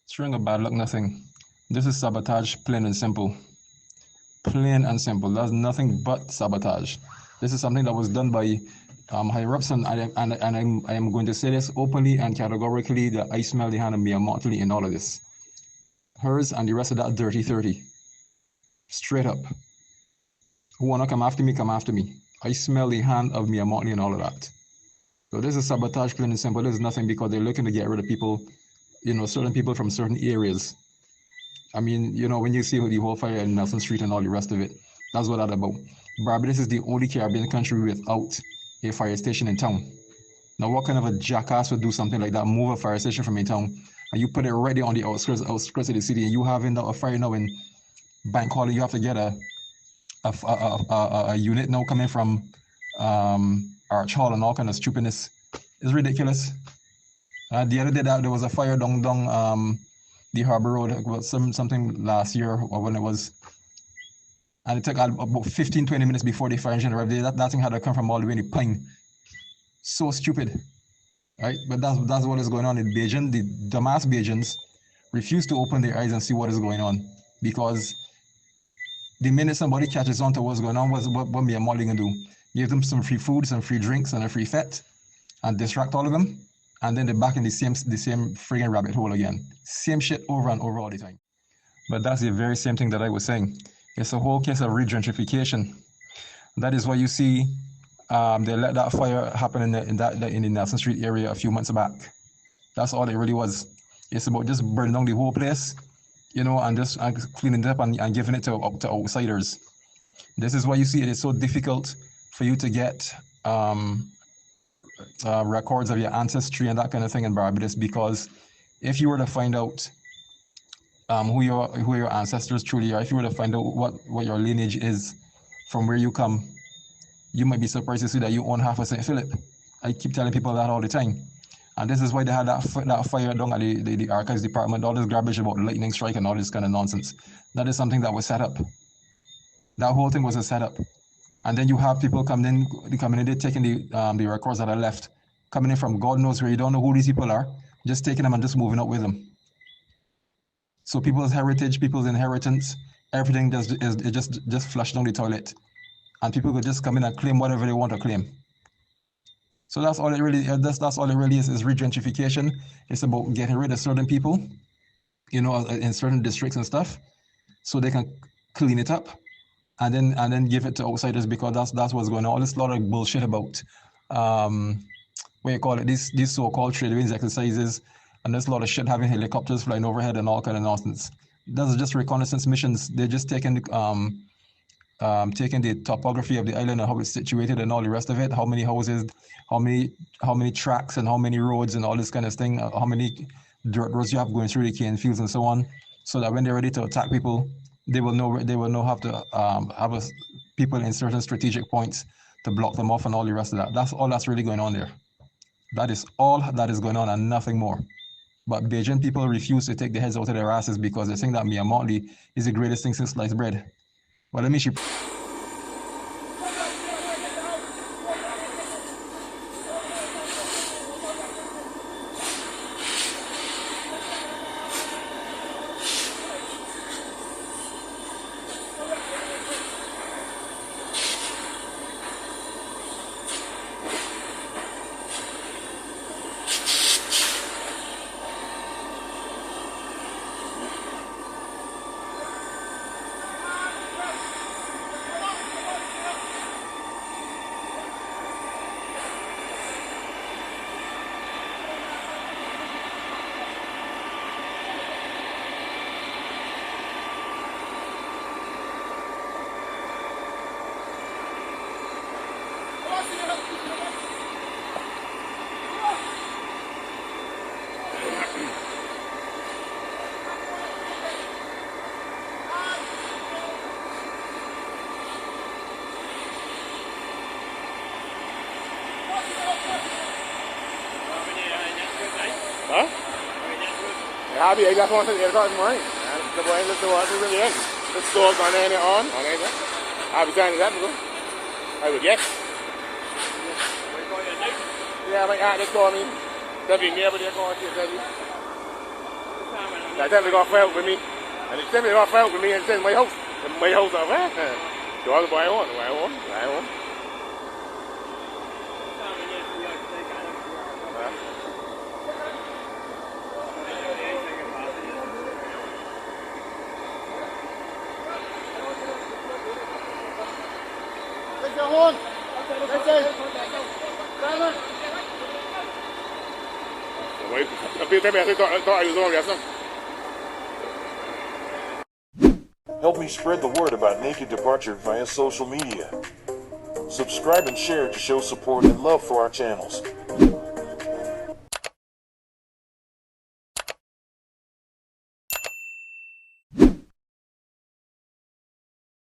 String of bad luck, nothing. This is sabotage, plain and simple. Plain and simple. That's nothing but sabotage. This is something that was done by higher ups, and I am going to say this openly and categorically that I smell the hand of Mia Motley in all of this. Hers and the rest of that dirty 30. Straight up. Who wanna come after me, come after me. I smell the hand of Mia Motley and all of that. So this is sabotage, plain and simple. This is nothing because they're looking to get rid of people, certain people from certain areas. I mean, when you see the whole fire in Nelson Street and all the rest of it, that's what that's about. Barbados is the only Caribbean country without a fire station in town. Now, what kind of a jackass would do something like that, move a fire station from a town, and you put it right there on the outskirts of the city, and you have a fire now in Bank Hall, you have to get a unit now coming from Arch Hall and all kind of stupidness. It's ridiculous. The other day there was a fire down the Harbor Road. It was something last year or when it was, and it took about 15-20 minutes before the fire engine arrived. That thing had to come from all the way in the Pine. So stupid, right? But that's what is going on in Beijing. The dumbass Beijians refuse to open their eyes and see what is going on, because the minute somebody catches on to what's going on, what me and Molly gonna do? Give them some free food, some free drinks, and a free fet, and distract all of them, and then they're back in the same friggin' rabbit hole again. Same shit over and over all the time. But that's the very same thing that I was saying. It's a whole case of regentrification. That is why you see they let that fire happen in the Nelson Street area a few months back. That's all it really was. It's about just burning down the whole place, and just cleaning it up and giving it to outsiders. This is why you see it is so difficult for you to get records of your ancestry and that kind of thing in Barbados, because if you were to find out who your ancestors truly are, if you were to find out what your lineage is from where you come, you might be surprised to see that you own half of St. Philip. I keep telling people that all the time. And this is why they had that fire down at the archives department, all this garbage about lightning strike and all this kind of nonsense. That is something that was set up. That whole thing was a setup. And then you have people coming in, they're taking the records that are left, coming in from God knows where, you don't know who these people are, just taking them and just moving out with them. So people's heritage, people's inheritance, everything just flushed down the toilet. And people could just come in and claim whatever they want to claim. So that's all it really is. That's all it really is regentrification. It's about getting rid of certain people, in certain districts and stuff, so they can clean it up and then give it to outsiders, because that's what's going on. All this lot of bullshit about these so-called trade winds exercises, and there's a lot of shit having helicopters flying overhead and all kind of nonsense. Those are just reconnaissance missions. They're just taking the topography of the island and how it's situated and all the rest of it, how many houses, how many tracks and how many roads and all this kind of thing, how many dirt roads you have going through the cane fields and so on, so that when they're ready to attack people, they will know how to have people in certain strategic points to block them off and all the rest of that. That's all that's really going on there. That is all that is going on and nothing more. But Bajan people refuse to take their heads out of their asses because they think that Mia Motley is the greatest thing since sliced bread. Well, let me see. Abi, ik dacht gewoon dat het eerder was, maar de boy is the water really in. The store's on there on it. Abi zijn dat bro. I would yes. Yeah, maar ja, dat kon niet. Dat wie meer bij de kon je zeggen. I tell them they're going to fight with me. And they tell me they're going to fight with me and send my house. My house of so all the boy I want. Help me spread the word about Naked Departure via social media. Subscribe and share to show support and love for our channels.